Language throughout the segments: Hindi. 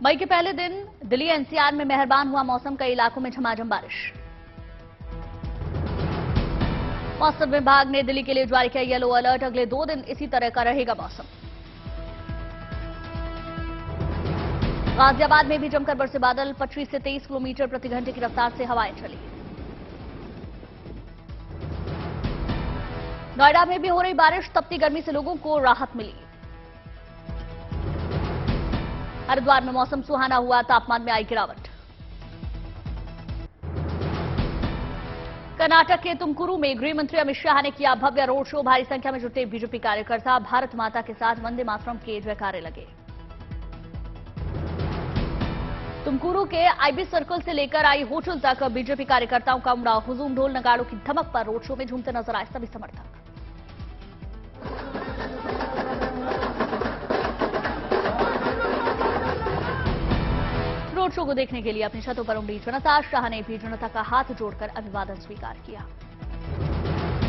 मई के पहले दिन दिल्ली एनसीआर में मेहरबान हुआ मौसम, कई इलाकों में झमाझम बारिश। मौसम विभाग ने दिल्ली के लिए जारी किया येलो अलर्ट, अगले 2 दिन इसी तरह का रहेगा मौसम। गाजियाबाद में भी जमकर बरसे बादल, 25 से 23 किलोमीटर प्रति घंटे की रफ्तार से हवाएं चली। नोएडा में भी हो रही बारिश, तपती गर्मी से लोगों को राहत मिली। हरिद्वार में मौसम सुहाना हुआ, तापमान में आई गिरावट। कर्नाटक के तुमकुरू में गृह मंत्री अमित शाह ने किया भव्य रोड शो, भारी संख्या में जुटे बीजेपी कार्यकर्ता भारत माता के साथ वंदे मातरम के जयकारे लगे। तुमकुरू के आईबी सर्कल से लेकर आई होटल तक बीजेपी कार्यकर्ताओं का उमड़ा हुजूम, ढोल नगाड़ों की धमक पर रोड शो में झूमते नजर आए सभी समर्थक। रोड शो को देखने के लिए अपनी छतों पर उमड़ी जनता, शाह ने भी जनता का हाथ जोड़कर अभिवादन स्वीकार किया।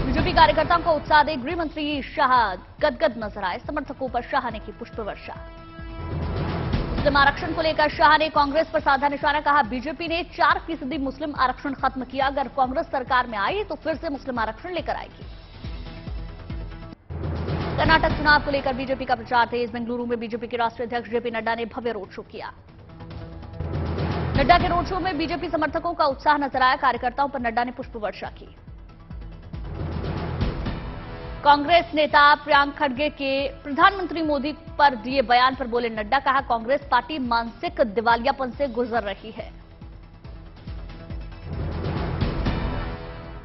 बीजेपी कार्यकर्ताओं को उत्साह दे गृह मंत्री शाह गदगद नजर आए, समर्थकों पर शाह ने की पुष्प वर्षा। मुस्लिम आरक्षण को लेकर शाह ने कांग्रेस पर साधा निशाना, कहा बीजेपी ने 4% मुस्लिम आरक्षण खत्म किया, अगर कांग्रेस सरकार में आई तो फिर से मुस्लिम आरक्षण लेकर आएगी। कर्नाटक चुनाव को लेकर बीजेपी का प्रचार तेज, बेंगलुरु में बीजेपी के राष्ट्रीय अध्यक्ष जेपी नड्डा ने भव्य रोड शो किया। नड्डा के रोड शो में बीजेपी समर्थकों का उत्साह नजर आया, कार्यकर्ताओं पर नड्डा ने पुष्प वर्षा की। कांग्रेस नेता प्रियंक खड़गे के प्रधानमंत्री मोदी पर दिए बयान पर बोले नड्डा, कहा कांग्रेस पार्टी मानसिक दिवालियापन से गुजर रही है।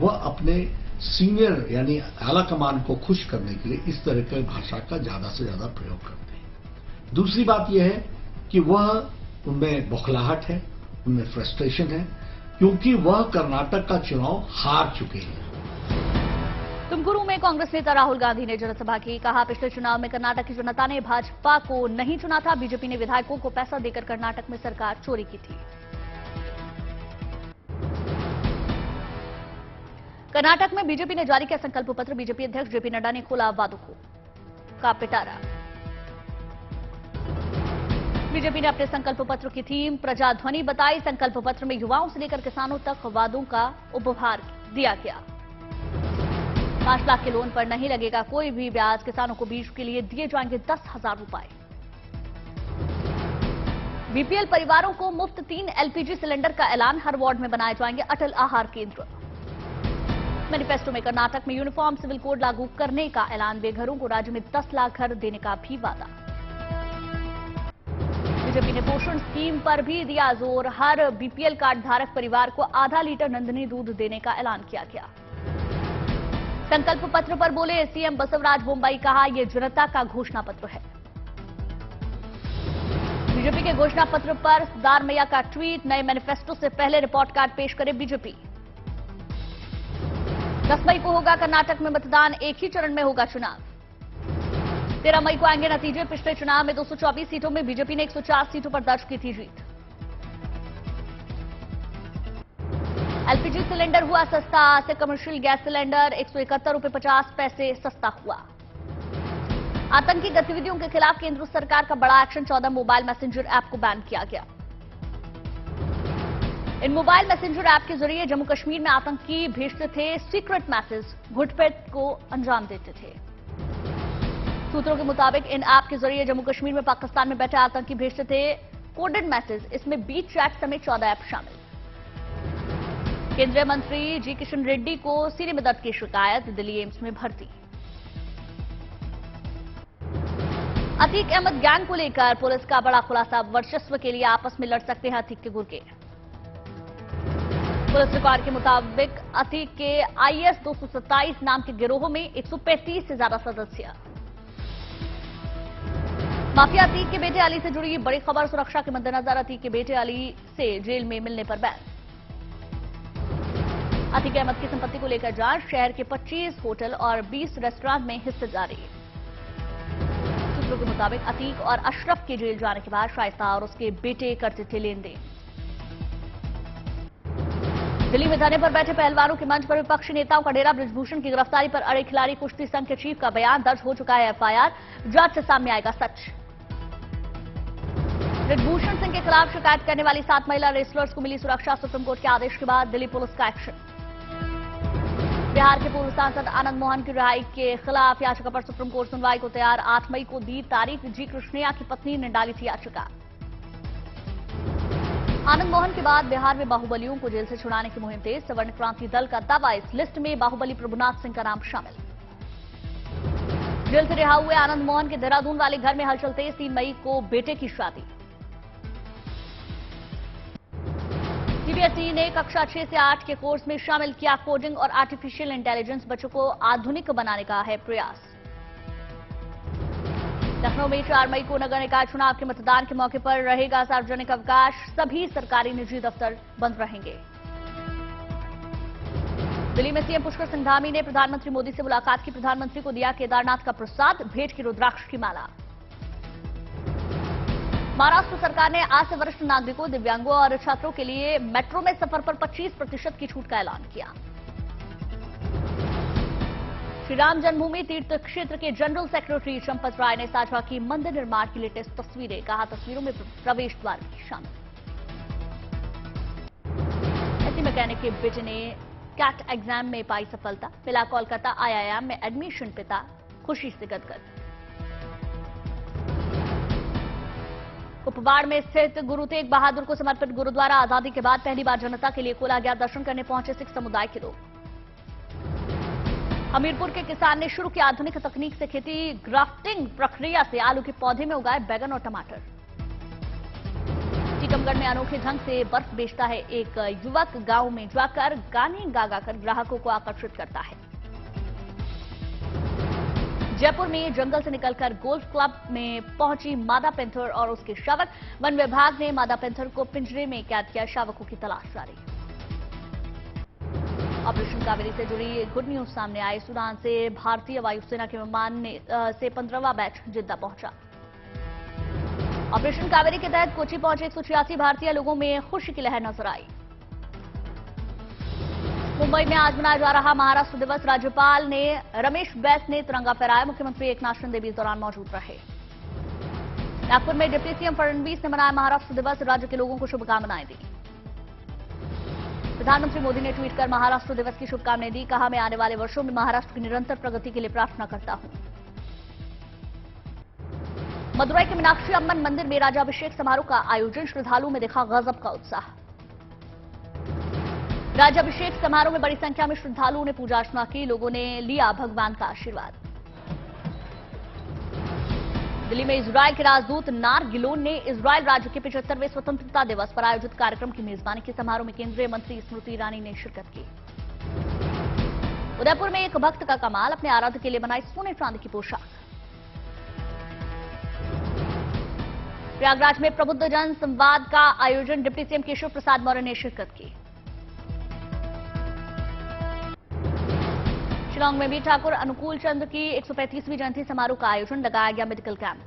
वह अपने सीनियर यानी आला कमान को खुश करने के लिए इस तरह की भाषा का ज्यादा से ज्यादा प्रयोग करते हैं। दूसरी बात यह है कि वह उनमें बौखलाहट है, उनमें फ्रस्ट्रेशन है, क्योंकि वह कर्नाटक का चुनाव हार चुके हैं। तुमकुरू में कांग्रेस नेता राहुल गांधी ने जनसभा की, कहा पिछले चुनाव में कर्नाटक की जनता ने भाजपा को नहीं चुना था, बीजेपी ने विधायकों को पैसा देकर कर्नाटक में सरकार चोरी की थी। कर्नाटक में बीजेपी ने जारी किया संकल्प पत्र, बीजेपी अध्यक्ष जेपी नड्डा ने खोला वादों का पिटारा। बीजेपी ने अपने संकल्प पत्र की थीम प्रजाध्वनि बताई, संकल्प पत्र में युवाओं से लेकर किसानों तक वादों का उपहार दिया गया। 5 लाख के लोन पर नहीं लगेगा कोई भी ब्याज, किसानों को बीज के लिए दिए जाएंगे 10,000 रुपए। बीपीएल परिवारों को मुफ्त 3 एलपीजी सिलेंडर का ऐलान, हर वार्ड में बनाए जाएंगे अटल आहार केंद्र। मैनिफेस्टो में कर्नाटक में यूनिफॉर्म सिविल कोड लागू करने का ऐलान, बेघरों को राज्य में 10 लाख घर देने का भी वादा। बीजेपी ने पोषण स्कीम पर भी दिया जोर, हर बीपीएल कार्ड धारक परिवार को आधा लीटर नंदिनी दूध देने का ऐलान किया गया। संकल्प पत्र पर बोले सीएम बसवराज बोम्मई, कहा यह जनता का घोषणा पत्र है। बीजेपी के घोषणा पत्र पर सिद्धारमैया का ट्वीट, नए मैनिफेस्टो से पहले रिपोर्ट कार्ड पेश करे बीजेपी। 10 मई को होगा कर्नाटक में मतदान, एक ही चरण में होगा चुनाव। 13 मई को आएंगे नतीजे, पिछले चुनाव में 224 सीटों में बीजेपी ने 104 सीटों पर दर्ज की थी जीत। एलपीजी सिलेंडर हुआ सस्ता, आज से कमर्शियल गैस सिलेंडर 171 रुपये 50 पैसे सस्ता हुआ। आतंकी गतिविधियों के खिलाफ केंद्र सरकार का बड़ा एक्शन, 14 मोबाइल मैसेंजर ऐप को बैन किया गया। इन मोबाइल मैसेंजर ऐप के जरिए जम्मू कश्मीर में आतंकी भेजते थे सीक्रेट मैसेज, घुसपैठ को अंजाम देते थे। सूत्रों के मुताबिक इन ऐप के जरिए जम्मू कश्मीर में पाकिस्तान में बैठे आतंकी भेजते थे कोडेड मैसेज, इसमें बीट चैट समेत 14 ऐप शामिल। केंद्रीय मंत्री जी किशन रेड्डी को सीने में दर्द की शिकायत, दिल्ली एम्स में भर्ती। अतीक अहमद गैंग को लेकर पुलिस का बड़ा खुलासा, वर्चस्व के लिए आपस में लड़ सकते हैं अतीक के गुर्गे। पुलिस रिकॉर्ड के मुताबिक अतीक के आईएस 227 नाम के गिरोह में 135 से ज्यादा सदस्य। माफिया अतीक के बेटे अली से जुड़ी बड़ी खबर, सुरक्षा के मद्देनजर अतीक के बेटे अली से जेल में मिलने पर बैन। अतीक अहमद की संपत्ति को लेकर जांच, शहर के 25 होटल और 20 रेस्टोरेंट में हिस्सेदारी। सूत्रों के मुताबिक अतीक और अशरफ के जेल जाने के बाद शाइस्ता और उसके बेटे करते थे लेन देन। दिल्ली में धरने पर बैठे पहलवानों के मंच पर विपक्षी नेताओं का डेरा, ब्रिजभूषण की गिरफ्तारी पर अड़े खिलाड़ी कुश्ती संघ के चीफ का बयान, दर्ज हो चुका है एफआईआर, जांच से सामने आएगा सच। ब्रिजभूषण सिंह के खिलाफ शिकायत करने वाली 7 महिला रेसलर्स को मिली सुरक्षा। सुप्रीम कोर्ट के आदेश के बाद दिल्ली पुलिस का एक्शन। बिहार के पूर्व सांसद आनंद मोहन की रिहाई के खिलाफ याचिका पर सुप्रीम कोर्ट सुनवाई को तैयार। 8 मई को दी तारीख। जी कृष्णैया की पत्नी ने डाली थी याचिका। आनंद मोहन के बाद बिहार में बाहुबलियों को जेल से छुड़ाने की मुहिम तेज। सवर्ण क्रांति दल का दावा, इस लिस्ट में बाहुबली प्रभुनाथ सिंह का नाम शामिल। जेल से रिहा हुए आनंद मोहन के देहरादून वाले घर में हलचल तेज। 3 मई को बेटे की शादी। सीबीएसई ने कक्षा 6 से 8 के कोर्स में शामिल किया कोडिंग और आर्टिफिशियल इंटेलिजेंस। बच्चों को आधुनिक बनाने का है प्रयास। लखनऊ में 4 मई को नगर निकाय चुनाव के मतदान के मौके पर रहेगा सार्वजनिक अवकाश। सभी सरकारी निजी दफ्तर बंद रहेंगे। दिल्ली में सीएम पुष्कर सिंह धामी ने प्रधानमंत्री मोदी से मुलाकात की। प्रधानमंत्री को दिया केदारनाथ का प्रसाद, भेंट की रुद्राक्ष की माला। महाराष्ट्र सरकार ने आज से वरिष्ठ नागरिकों, दिव्यांगों और छात्रों के लिए मेट्रो में सफर पर 25% की छूट का ऐलान किया। श्री राम जन्मभूमि तीर्थ क्षेत्र के जनरल सेक्रेटरी चंपत राय ने साझा की मंदिर निर्माण की लेटेस्ट तस्वीरें। कहा, तस्वीरों में प्रवेश द्वार भी शामिल। एससी मैकेनिक के बेटे ने कैट एग्जाम में पाई सफलता। मिला कोलकाता आईआईएम में एडमिशन। पिता खुशी से गदगद। कुपवाड़ में स्थित गुरु तेग बहादुर को समर्पित गुरुद्वारा आजादी के बाद पहली बार जनता के लिए खोला गया। दर्शन करने पहुंचे सिख समुदाय के लोग। हमीरपुर के किसान ने शुरू की आधुनिक तकनीक से खेती। ग्राफ्टिंग प्रक्रिया से आलू के पौधे में उगाए बैगन और टमाटर। टीकमगढ़ में अनोखे ढंग से बर्फ बेचता है एक युवक। गांव में जाकर गाने गा-गाकर ग्राहकों को आकर्षित करता है। जयपुर में जंगल से निकलकर गोल्फ क्लब में पहुंची मादा पेंथर और उसके शावक। वन विभाग ने मादा पेंथर को पिंजरे में कैद किया। शावकों की तलाश जारी। ऑपरेशन कावेरी से जुड़ी गुड न्यूज सामने आई। सूडान से भारतीय वायुसेना के विमान से 15वां बैच जिद्दा पहुंचा। ऑपरेशन कावेरी के तहत कोची पहुंचे 186 भारतीय लोगों में खुशी की लहर नजर आई। मुंबई में आज मनाया जा रहा महाराष्ट्र दिवस। राज्यपाल ने रमेश बैस ने तिरंगा फहराया। मुख्यमंत्री एकनाथ शिंदे भी इस दौरान मौजूद रहे। नागपुर में डिप्टी सीएम फडणवीस ने मनाया महाराष्ट्र दिवस। राज्य के लोगों को शुभकामनाएं दी। प्रधानमंत्री मोदी ने ट्वीट कर महाराष्ट्र दिवस की शुभकामनाएं दी। कहा, मैं आने वाले वर्षों में महाराष्ट्र की निरंतर प्रगति के लिए प्रार्थना करता हूं। मदुरई के मीनाक्षी अम्मन मंदिर में राज्याभिषेक समारोह का आयोजन। श्रद्धालुओं में दिखा गजब का उत्साह। राज्याभिषेक समारोह में बड़ी संख्या में श्रद्धालुओं ने पूजा अर्चना की। लोगों ने लिया भगवान का आशीर्वाद। दिल्ली में इजरायल के राजदूत नार गिलोन ने इजरायल राज्य के 75वें स्वतंत्रता दिवस पर आयोजित कार्यक्रम की मेजबानी की। समारोह में केंद्रीय मंत्री स्मृति ईरानी ने शिरकत की। उदयपुर में एक भक्त का कमाल, अपने आराध्य के लिए बनाई सोने चांदी की पोशाक। प्रयागराज में प्रबुद्ध जन संवाद का आयोजन। डिप्टी सीएम केशव प्रसाद मौर्य ने शिरकत की। शिलांग में भी ठाकुर अनुकूल चंद की 135वीं जयंती समारोह का आयोजन। लगाया गया मेडिकल कैंप।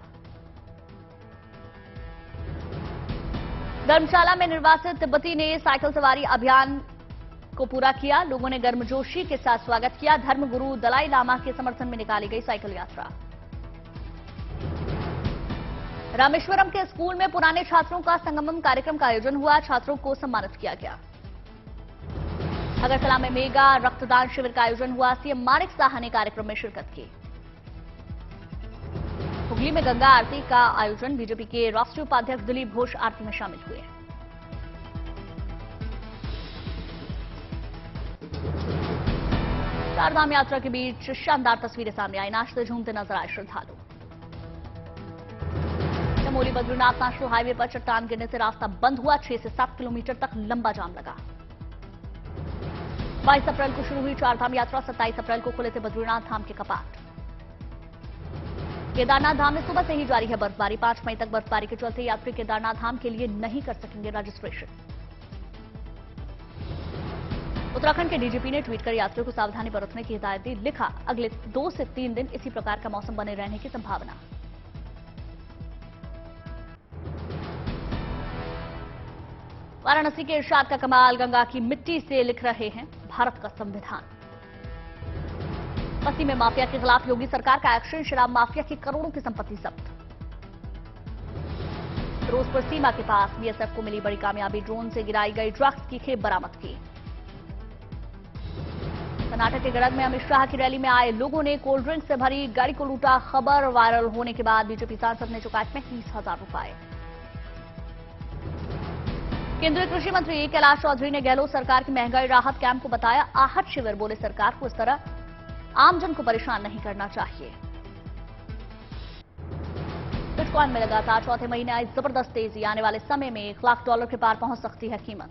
धर्मशाला में निर्वासित तिब्बती ने साइकिल सवारी अभियान को पूरा किया। लोगों ने गर्मजोशी के साथ स्वागत किया। धर्मगुरु दलाई लामा के समर्थन में निकाली गई साइकिल यात्रा। रामेश्वरम के स्कूल में पुराने छात्रों का संगमम कार्यक्रम का आयोजन हुआ। छात्रों को सम्मानित किया गया। अगरतला में मेगा रक्तदान शिविर का आयोजन हुआ। सीएम माणिक साहा ने कार्यक्रम में शिरकत की। हुगली में गंगा आरती का आयोजन। बीजेपी के राष्ट्रीय उपाध्यक्ष दिलीप घोष आरती में शामिल हुए। चारधाम यात्रा के बीच शानदार तस्वीरें सामने आई। नाचते झूमते नजर आए श्रद्धालु। चमोली बद्रीनाथ नेशनल हाईवे पर चट्टान गिरने से रास्ता बंद हुआ। 6 से 7 किलोमीटर तक लंबा जाम लगा। 22 अप्रैल को शुरू हुई चारधाम यात्रा। 27 अप्रैल को खुले थे बद्रीनाथ धाम के कपाट। केदारनाथ धाम में सुबह से ही जारी है बर्फबारी। 5 मई तक बर्फबारी के चलते यात्री केदारनाथ धाम के लिए नहीं कर सकेंगे रजिस्ट्रेशन। उत्तराखंड के डीजीपी ने ट्वीट कर यात्रियों को सावधानी बरतने की हिदायत दी। लिखा, अगले 2 से 3 दिन इसी प्रकार का मौसम बने रहने की संभावना। वाराणसी के इरशाद का कमाल। गंगा की मिट्टी से लिख रहे हैं भारत का संविधान। बस्ती में माफिया के खिलाफ योगी सरकार का एक्शन। शराब माफिया की करोड़ों की संपत्ति जब्त। फिरोजपुर सीमा के पास बीएसएफ को मिली बड़ी कामयाबी, ड्रोन से गिराई गई ड्रग्स की खेप बरामद की। कर्नाटक के गड़ग में अमित शाह की रैली में आए लोगों ने कोल्ड ड्रिंक से भरी गाड़ी को लूटा। खबर वायरल होने के बाद बीजेपी सांसद ने चुकाए 35,000 रुपए। केंद्रीय कृषि मंत्री कैलाश चौधरी ने गहलोत सरकार की महंगाई राहत कैंप को बताया आहत शिविर। बोले सरकार को इस तरह आमजन को परेशान नहीं करना चाहिए। बिटकॉइन में लगातार चौथे महीने आई जबरदस्त तेजी, आने वाले समय में $1,00,000 के पार पहुंच सकती है कीमत।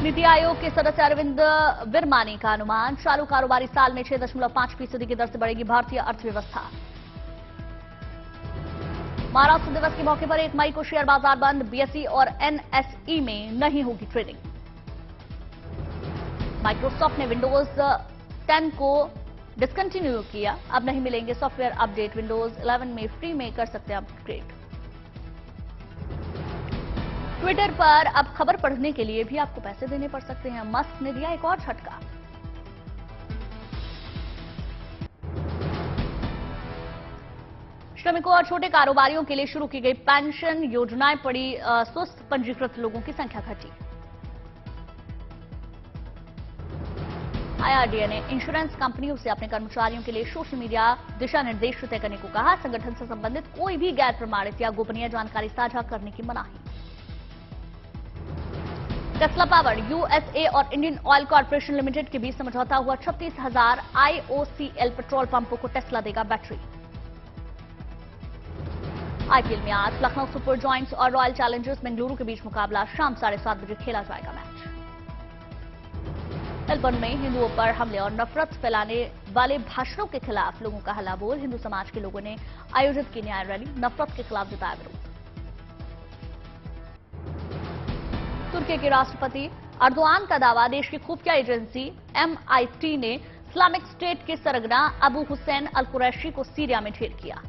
नीति आयोग के सदस्य अरविंद विरमानी का अनुमान, चालू कारोबारी साल में 6.5% की दर से बढ़ेगी भारतीय अर्थव्यवस्था। महाराष्ट्र दिवस के मौके पर 1 मई को शेयर बाजार बंद, बीएसई और एनएसई में नहीं होगी ट्रेडिंग। माइक्रोसॉफ्ट ने विंडोज 10 को डिसकंटिन्यू किया, अब नहीं मिलेंगे सॉफ्टवेयर अपडेट। विंडोज 11 में फ्री में कर सकते हैं अपग्रेड। ट्विटर पर अब खबर पढ़ने के लिए भी आपको पैसे देने पड़ सकते हैं। मस्क ने दिया एक और झटका। श्रमिकों और छोटे कारोबारियों के लिए शुरू की गई पेंशन योजनाएं पड़ी सुस्त, पंजीकृत लोगों की संख्या घटी। आईआरडीए ने इंश्योरेंस कंपनियों से अपने कर्मचारियों के लिए सोशल मीडिया दिशा निर्देश तय करने को कहा। संगठन से संबंधित कोई भी गैर प्रमाणित या गोपनीय जानकारी साझा करने की मनाही। टेस्ला पावर, यूएसए और इंडियन ऑयल कॉर्पोरेशन लिमिटेड के बीच समझौता हुआ। 36,000 आईओसीएल पेट्रोल पंपों को टेस्ला देगा बैटरी। आईपीएल में आज लखनऊ सुपर जॉयंट्स और रॉयल चैलेंजर्स बेंगलुरु के बीच मुकाबला शाम 7:30 बजे खेला जाएगा मैच। मेलबर्न में हिंदुओं पर हमले और नफरत फैलाने वाले भाषणों के खिलाफ लोगों का हल्ला बोल। हिंदू समाज के लोगों ने आयोजित की न्याय रैली, नफरत के खिलाफ जताया विरोध। तुर्की के राष्ट्रपति अर्दोआन का दावा, देश की खुफिया एजेंसी एमआईटी ने इस्लामिक स्टेट के सरगना अबू हुसैन अल कुरैशी को सीरिया में ढेर किया।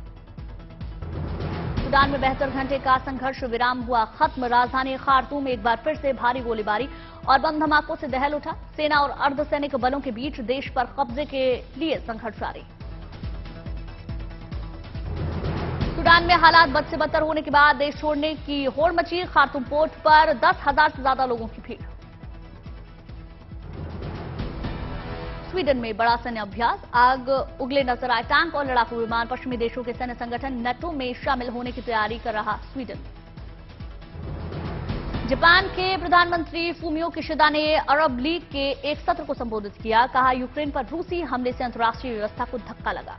सूडान में 72 घंटे का संघर्ष विराम हुआ खत्म। राजधानी खार्तूम में एक बार फिर से भारी गोलीबारी और बम धमाकों से दहल उठा। सेना और अर्धसैनिक बलों के बीच देश पर कब्जे के लिए संघर्ष जारी। सूडान में हालात बद से बदतर होने के बाद देश छोड़ने की होड़ मची। खार्तूम पोर्ट पर 10,000 से ज्यादा लोगों की भीड़। स्वीडन में बड़ा सैन्य अभ्यास, आग उगले नजर आए टैंक और लड़ाकू विमान। पश्चिमी देशों के सैन्य संगठन नेटो में शामिल होने की तैयारी कर रहा स्वीडन। जापान के प्रधानमंत्री फूमियो किशिदा ने अरब लीग के एक सत्र को संबोधित किया। कहा, यूक्रेन पर रूसी हमले से अंतर्राष्ट्रीय व्यवस्था को धक्का लगा।